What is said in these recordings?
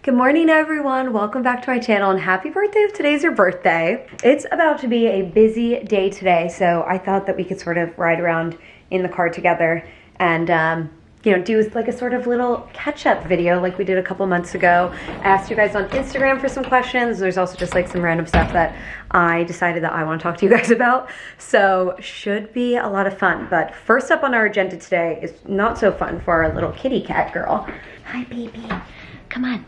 Good morning everyone, welcome back to my channel and happy birthday if today's your birthday. It's about to be a busy day today, so I thought that we could sort of ride around in the car together and you know, do like a sort of little catch-up video like we did a couple months ago. I asked you guys on Instagram for some questions. There's also just like some random stuff that I decided that I want to talk to you guys about. So should be a lot of fun. But first up on our agenda today is not so fun for our little kitty cat girl. Hi baby, come on.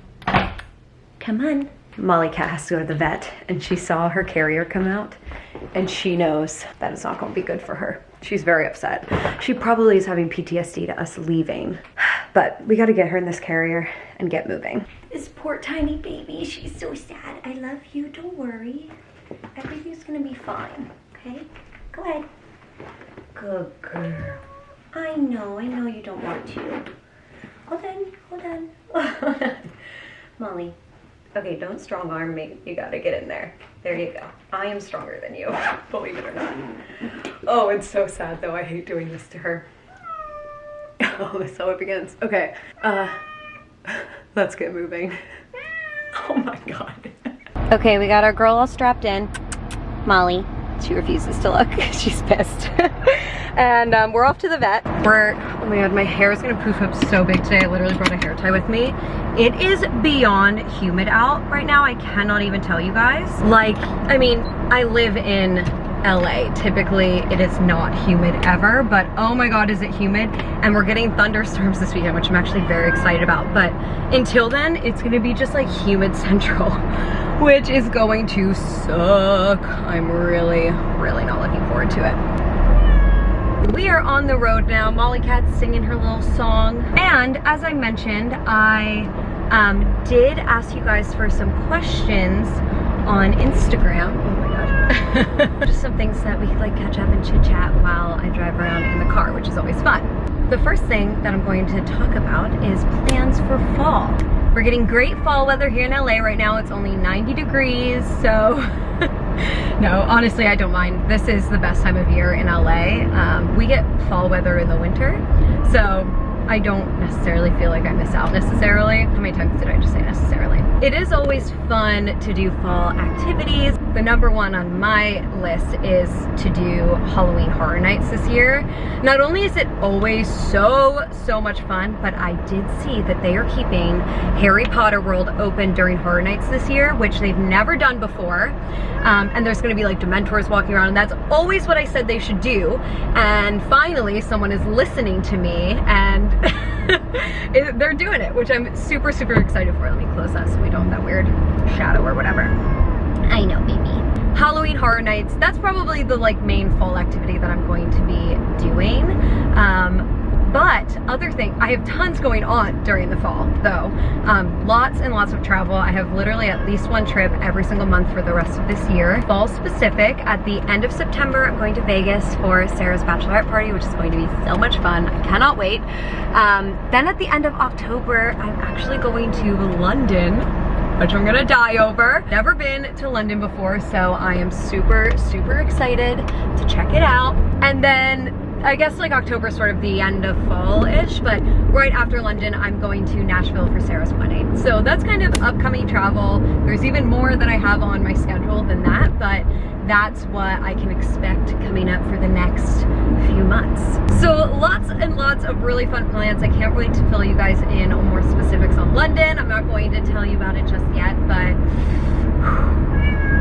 Come on. Molly cat has to go to the vet and she saw her carrier come out and she knows that it's not going to be good for her. She's very upset. She probably is having PTSD to us leaving, but we got to get her in this carrier and get moving. This poor tiny baby, she's so sad. I love you, don't worry. Everything's going to be fine, okay? Go ahead. Good girl. I know you don't want to. Hold on. Molly. Okay, don't strong arm me. You gotta get in there. There you go. I am stronger than you, believe it or not. Oh, it's so sad though. I hate doing this to her. Oh, so it begins. Okay, let's get moving. Oh my God. Okay, we got our girl all strapped in. Molly. She refuses to look. She's pissed. And we're off to the vet. Oh my God, my hair is gonna poof up so big today. I literally brought a hair tie with me. It is beyond humid out right now. I cannot even tell you guys. Like, I mean, I live in LA. Typically, it is not humid ever, but oh my God, is it humid? And we're getting thunderstorms this weekend, which I'm actually very excited about. But until then, it's gonna be just like humid central, which is going to suck. I'm really not looking forward to it. We are on the road now. Molly Cat's singing her little song. And as I mentioned, I did ask you guys for some questions on Instagram. Oh my God. Just some things that we could like catch up and chit chat while I drive around in the car, which is always fun. The first thing that I'm going to talk about is plans for fall. We're getting great fall weather here in LA right now. It's only 90 degrees, so no, honestly, I don't mind. This is the best time of year in LA. We get fall weather in the winter, so I don't necessarily feel like I miss out necessarily. How many times did I just say necessarily? It is always fun to do fall activities. The number one on my list is to do Halloween Horror Nights this year. Not only is it always so much fun, but I did see that they are keeping Harry Potter World open during Horror Nights this year, which they've never done before. And there's gonna be like Dementors walking around, and that's always what I said they should do. And finally, someone is listening to me, and they're doing it, which I'm super excited for. Let me close that so we don't have that weird shadow or whatever. I know, baby. Halloween Horror Nights, that's probably the like main fall activity that I'm going to be doing. But other thing, I have tons going on during the fall though. Lots and lots of travel. I have literally at least one trip every single month for the rest of this year. Fall specific, at the end of September, I'm going to Vegas for Sarah's bachelorette party, which is going to be so much fun. I cannot wait. Then at the end of October, I'm actually going to London, which I'm gonna die over. Never been to London before, so I am super excited to check it out. And then I guess like October is sort of the end of fall-ish, but right after London, I'm going to Nashville for Sarah's wedding. So that's kind of upcoming travel. There's even more that I have on my schedule than that, but that's what I can expect coming up for the next few months. So lots and lots of really fun plans. I can't wait to fill you guys in on more specifics on London. I'm not going to tell you about it just yet, but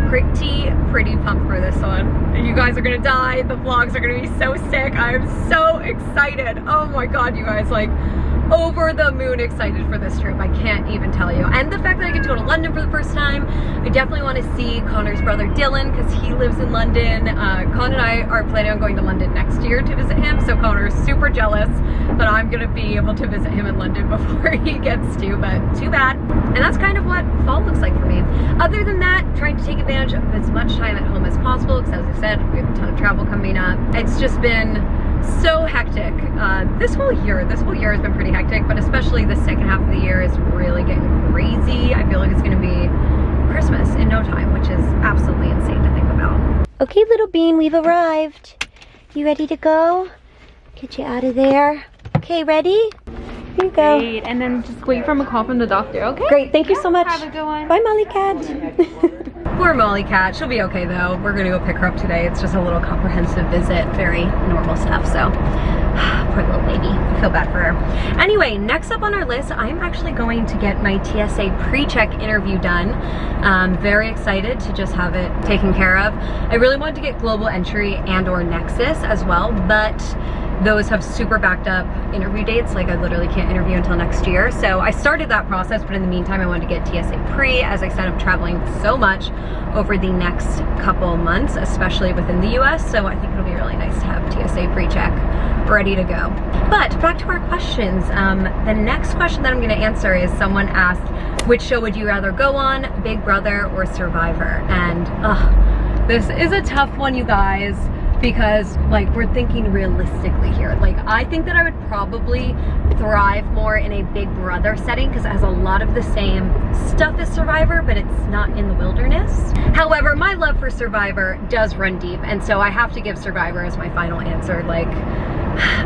pretty pumped for this one. You guys are gonna die. The vlogs are gonna be so sick. I'm so excited. Oh my God, you guys, like over the moon excited for this trip. I can't even tell you. And the fact that I get to go to London for the first time, I definitely want to see Connor's brother Dylan because he lives in London. Con and I are planning on going to London next year to visit him, so Connor's super jealous that I'm gonna be able to visit him in London before he gets to, but too bad. And that's kind of what fall looks like for me. Other than that, trying to take advantage of as much time at home as possible because, as I said, we have a ton of travel coming up. It's just been so hectic. This whole year has been pretty hectic, but especially the second half of the year is really getting crazy. I feel like it's gonna be Christmas in no time, which is absolutely insane to think about. Okay, little bean, we've arrived. You ready to go? Get you out of there. Okay, ready? Here you go. Great. And then just wait for a call from the doctor, okay? Great, thank you so much. Have a good one. Bye, Molly Cat. Poor Molly Cat. She'll be okay though. We're gonna go pick her up today. It's just a little comprehensive visit, very normal stuff. So, poor little baby. I feel bad for her. Anyway, next up on our list, I'm actually going to get my TSA pre-check interview done. Very excited to just have it taken care of. I really wanted to get Global Entry and or Nexus as well, but those have super backed up interview dates. Like I literally can't interview until next year. So I started that process, but in the meantime, I wanted to get TSA pre. As I said, I'm traveling so much over the next couple months, especially within the US. So I think it'll be really nice to have TSA pre-check ready to go. But back to our questions. The next question that I'm gonna answer is someone asked, which show would you rather go on, Big Brother or Survivor? And this is a tough one, you guys, because like we're thinking realistically here. Like I think that I would probably thrive more in a Big Brother setting because it has a lot of the same stuff as Survivor, but it's not in the wilderness. However, my love for Survivor does run deep, and so I have to give Survivor as my final answer. Like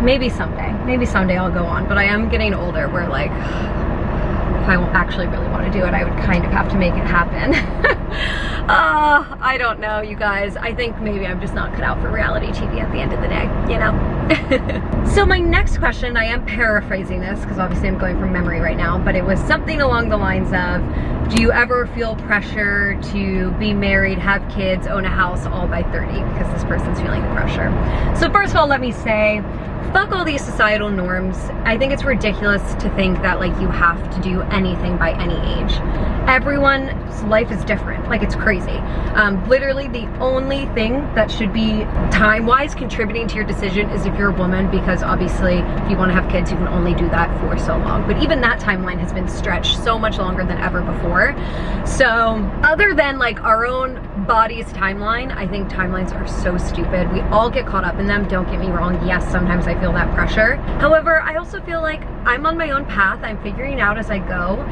maybe someday I'll go on, but I am getting older where like if I actually really want to do it, I would kind of have to make it happen. I don't know, you guys. I think maybe I'm just not cut out for reality TV at the end of the day, you know? So my next question, I am paraphrasing this because obviously I'm going from memory right now, but it was something along the lines of, do you ever feel pressure to be married, have kids, own a house all by 30? Because this person's feeling the pressure. So first of all, let me say, fuck all these societal norms. I think it's ridiculous to think that like you have to do anything by any age. Everyone's life is different. Like it's crazy. Literally the only thing that should be time-wise contributing to your decision is if you're a woman, because obviously if you want to have kids, you can only do that for so long. But even that timeline has been stretched so much longer than ever before. So other than like our own body's timeline, I think timelines are so stupid. We all get caught up in them. Don't get me wrong. Yes, sometimes I feel that pressure. However, I also feel like I'm on my own path. I'm figuring out as I go.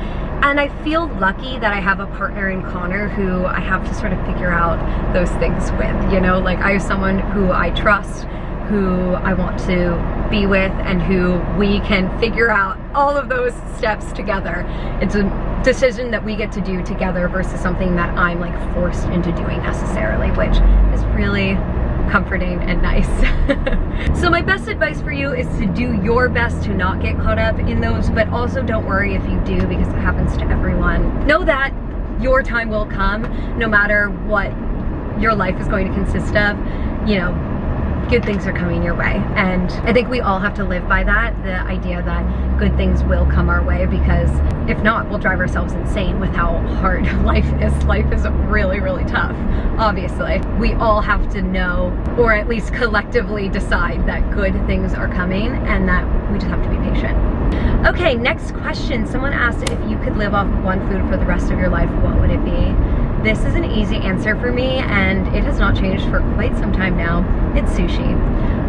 And I feel lucky that I have a partner in Connor who I have to sort of figure out those things with, you know, like I have someone who I trust, who I want to be with, and who we can figure out all of those steps together. It's a decision that we get to do together versus something that I'm like forced into doing necessarily, which is really comforting and nice. So my best advice for you is to do your best to not get caught up in those, but also don't worry if you do, because it happens to everyone. Know that your time will come, no matter what your life is going to consist of. You know, good things are coming your way, and I think we all have to live by that, the idea that good things will come our way, because if not, we'll drive ourselves insane with how hard life is. Life is really, really tough, obviously. We all have to know, or at least collectively decide, that good things are coming and that we just have to be patient. Okay, next question. Someone asked, if you could live off of one food for the rest of your life, what would it be? This is an easy answer for me, and it has not changed for quite some time now. It's sushi.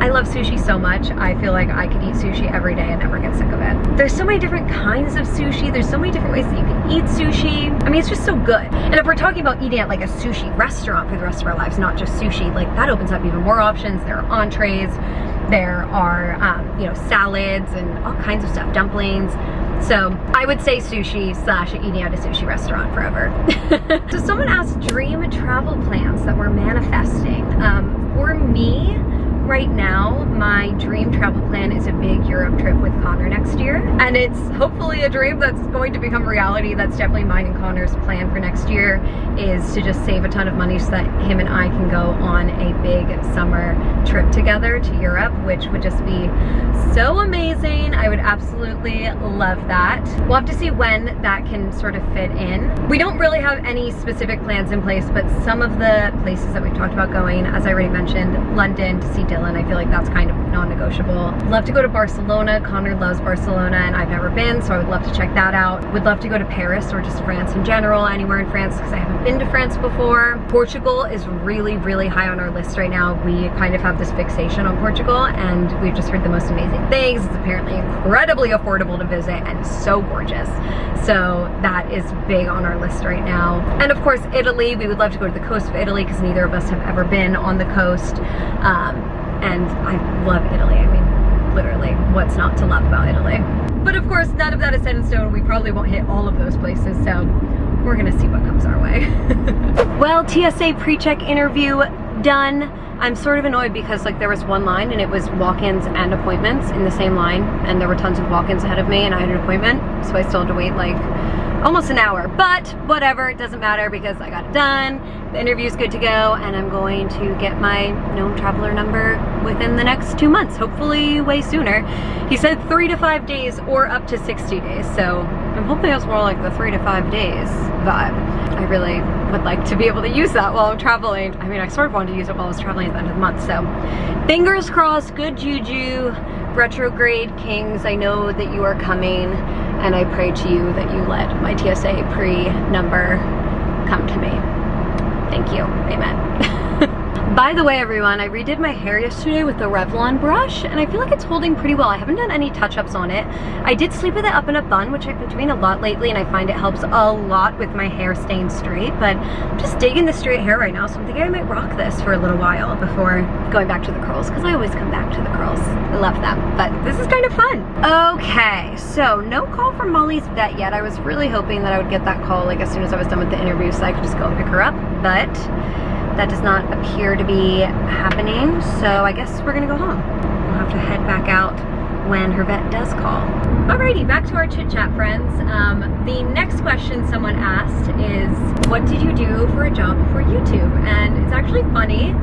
I love sushi so much. I feel like I could eat sushi every day and never get sick of it. There's so many different kinds of sushi. There's so many different ways that you can eat sushi. I mean, it's just so good. And if we're talking about eating at like a sushi restaurant for the rest of our lives, not just sushi, like that opens up even more options. There are entrees, there are, you know, salads and all kinds of stuff, dumplings. So I would say sushi / eating at a sushi restaurant forever. So someone asked dream travel plans that we're manifesting. For me, right now, my dream travel plan is a big Europe trip with Connor next year. And it's hopefully a dream that's going to become reality. That's definitely mine and Connor's plan for next year, is to just save a ton of money so that him and I can go on a big summer trip together to Europe, which would just be so amazing. I would absolutely love that. We'll have to see when that can sort of fit in. We don't really have any specific plans in place, but some of the places that we've talked about going, as I already mentioned, London to see Dylan, I feel like that's kind of non-negotiable. Love to go to Barcelona. Connor loves Barcelona and I've never been, so I would love to check that out. Would love to go to Paris or just France in general, anywhere in France, because I haven't been to France before. Portugal is really, really high on our list right now. We kind of have this fixation on Portugal, and we've just heard the most amazing things. It's apparently incredibly affordable to visit and so gorgeous. So that is big on our list right now. And of course, Italy. We would love to go to the coast of Italy because neither of us have ever been on the coast. And I love Italy. I mean, literally, what's not to love about Italy? But of course, none of that is set in stone. We probably won't hit all of those places, so we're gonna see what comes our way. Well, TSA pre-check interview done. I'm sort of annoyed because like there was one line and it was walk-ins and appointments in the same line, and there were tons of walk-ins ahead of me and I had an appointment, so I still had to wait like almost an hour, but whatever, it doesn't matter because I got it done. The interview's good to go, and I'm going to get my known traveler number within the next 2 months, hopefully way sooner. He said 3 to 5 days or up to 60 days, so I'm hoping it's more like the 3 to 5 days vibe. I really would like to be able to use that while I'm traveling. I mean, I sort of wanted to use it while I was traveling at the end of the month, so fingers crossed, good juju. Retrograde Kings, I know that you are coming, and I pray to you that you let my TSA pre-number come to me. Thank you. Amen. By the way, everyone, I redid my hair yesterday with the Revlon brush, and I feel like it's holding pretty well. I haven't done any touch-ups on it. I did sleep with it up in a bun, which I've been doing a lot lately, and I find it helps a lot with my hair staying straight, but I'm just digging the straight hair right now, so I'm thinking I might rock this for a little while before going back to the curls, because I always come back to the curls. I love them, but this is kind of fun. Okay, so no call from Molly's vet yet. I was really hoping that I would get that call like as soon as I was done with the interview so I could just go and pick her up, but that does not appear to be happening, so I guess we're gonna go home. We'll have to head back out when her vet does call. Alrighty, back to our chit chat, friends. The next question someone asked is, what did you do for a job before YouTube? And it's actually funny.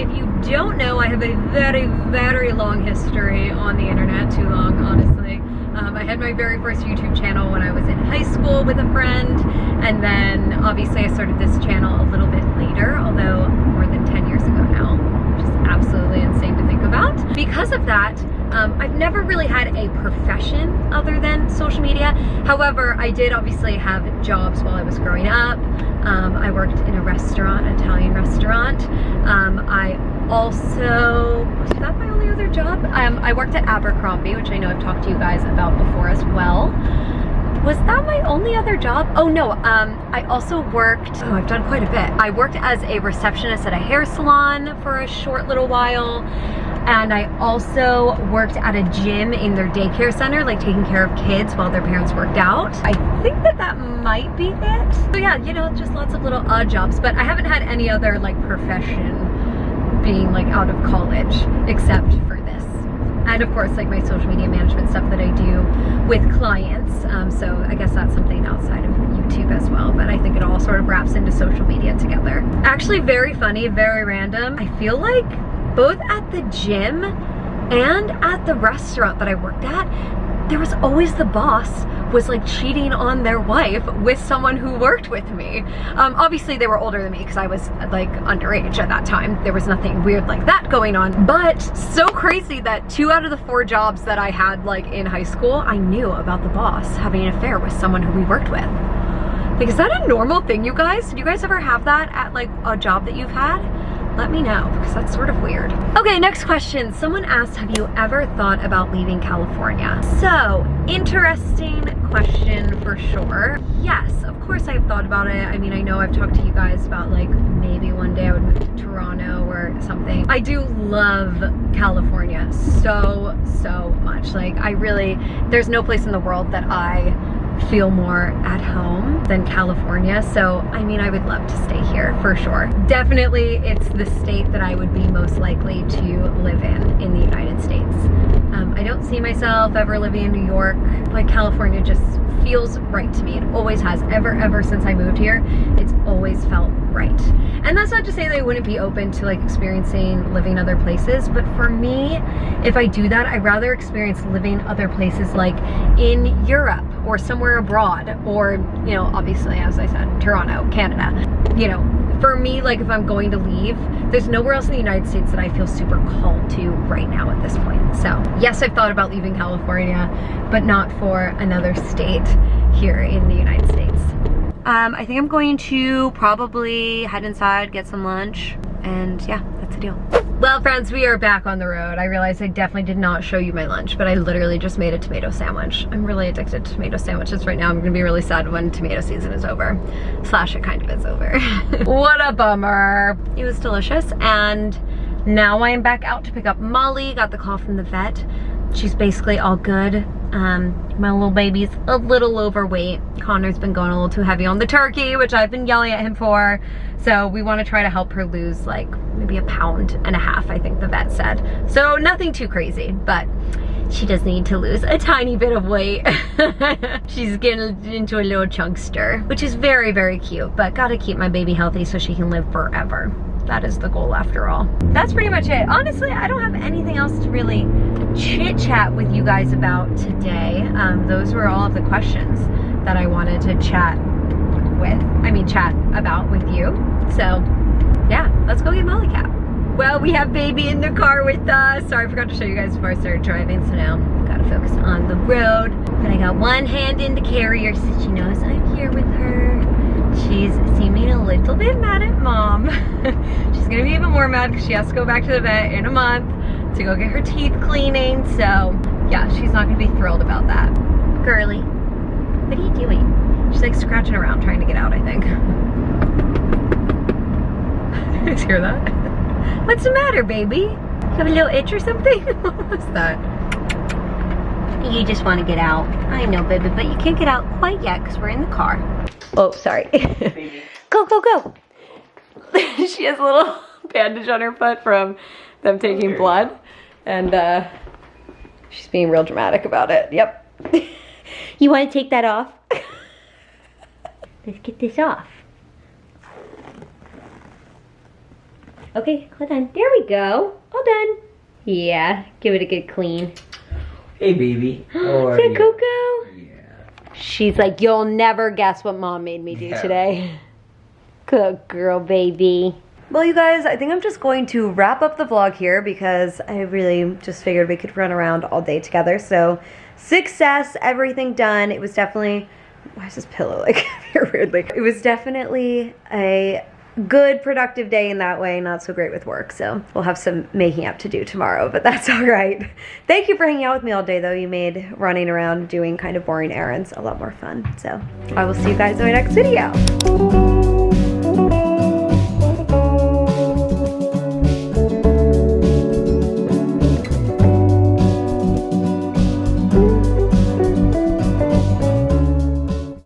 If you don't know, I have a very, very long history on the internet, too long, honestly. I had my very first YouTube channel when I was in high school with a friend, and then obviously I started this channel a little bit later, although more than 10 years ago now, which is absolutely insane to think about. Because of that, I've never really had a profession other than social media. However, I did obviously have jobs while I was growing up. I worked in a restaurant, an Italian restaurant. I also, was that my only other job? I worked at Abercrombie, which I know I've talked to you guys about before as well. Was that my only other job? Oh no, I also worked, oh, I've done quite a bit. I worked as a receptionist at a hair salon for a short little while. And I also worked at a gym in their daycare center, like taking care of kids while their parents worked out. I think that that might be it. So yeah, you know, just lots of little odd jobs, but I haven't had any other like profession being like out of college except for this. And of course, like my social media management stuff that I do with clients. So I guess that's something outside of YouTube as well, but I think it all sort of wraps into social media together. Actually, very funny, very random. I feel like both at the gym and at the restaurant that I worked at, there was always the boss was like cheating on their wife with someone who worked with me. Obviously they were older than me because I was like underage at that time. There was nothing weird like that going on, but so crazy that 2 out of the 4 jobs that I had like in high school, I knew about the boss having an affair with someone who we worked with. Like, is that a normal thing, you guys? Did you guys ever have that at like a job that you've had? Let me know, because that's sort of weird. Okay, next question. Someone asked, have you ever thought about leaving California? So, interesting question for sure. Yes, of course I've thought about it. I mean, I know I've talked to you guys about like maybe one day I would move to Toronto or something. I do love California so much. Like, I really, there's no place in the world that I feel more at home than California. So I mean, I would love to stay here for sure. Definitely it's the state that I would be most likely to live in the United States. I don't see myself ever living in New York. Like, California just feels right to me. It always has. Ever since I moved here, it's always felt right. And that's not to say that I wouldn't be open to like experiencing living other places, but for me, if I do that, I'd rather experience living other places like in Europe or somewhere abroad, or, you know, obviously, as I said, Toronto, Canada. You know, for me, like if I'm going to leave, there's nowhere else in the United States that I feel super called to right now at this point. So yes, I've thought about leaving California, but not for another state here in the United States. I think I'm going to probably head inside, get some lunch, and yeah, that's the deal. Well, friends, we are back on the road. I realized I definitely did not show you my lunch, but I literally just made a tomato sandwich. I'm really addicted to tomato sandwiches right now. I'm gonna be really sad when tomato season is over. Slash, it kind of is over. What a bummer. It was delicious, and now I am back out to pick up Molly. Got the call from the vet. She's basically all good. My little baby's a little overweight. Connor's been going a little too heavy on the turkey, which I've been yelling at him for. So we want to try to help her lose like maybe 1.5 pounds, I think the vet said. So nothing too crazy, but she does need to lose a tiny bit of weight. She's getting into a little chunkster, which is very, very cute, but gotta keep my baby healthy so she can live forever. That is the goal after all. That's pretty much it. Honestly, I don't have anything else to really chit chat with you guys about today. Those were all of the questions that I wanted to chat about with you. So yeah, let's go get Molly Cap. Well, we have baby in the car with us. Sorry, I forgot to show you guys before I started driving, so now I've got to focus on the road. But I got one hand in the carrier so she knows I'm here with her. She's seeming a little bit mad at mom. She's gonna be even more mad because she has to go back to the vet in a month to go get her teeth cleaning. So yeah, she's not gonna be thrilled about that. Girly, what are you doing? She's like scratching around trying to get out, I think. You guys hear that? What's the matter, baby? You have a little itch or something? What was that? You just want to get out. I know, baby, but you can't get out quite yet because we're in the car. Oh, sorry. Go, go, go. She has a little bandage on her foot from them taking blood. And she's being real dramatic about it. Yep. You want to take that off? Let's get this off. Okay, hold on. There we go. All done. Yeah, give it a good clean. Hey, baby. How are Is that you? Coco? Yeah. She's like, you'll never guess what mom made me do today. Good girl, baby. Well, you guys, I think I'm just going to wrap up the vlog here because I really just figured we could run around all day together. So, success, everything done. It was definitely, why is this pillow like here weirdly? It was definitely a good productive day in that way, not so great with work, so we'll have some making up to do tomorrow, but that's all right. Thank you for hanging out with me all day though. You made running around doing kind of boring errands a lot more fun, so I will see you guys in my next video.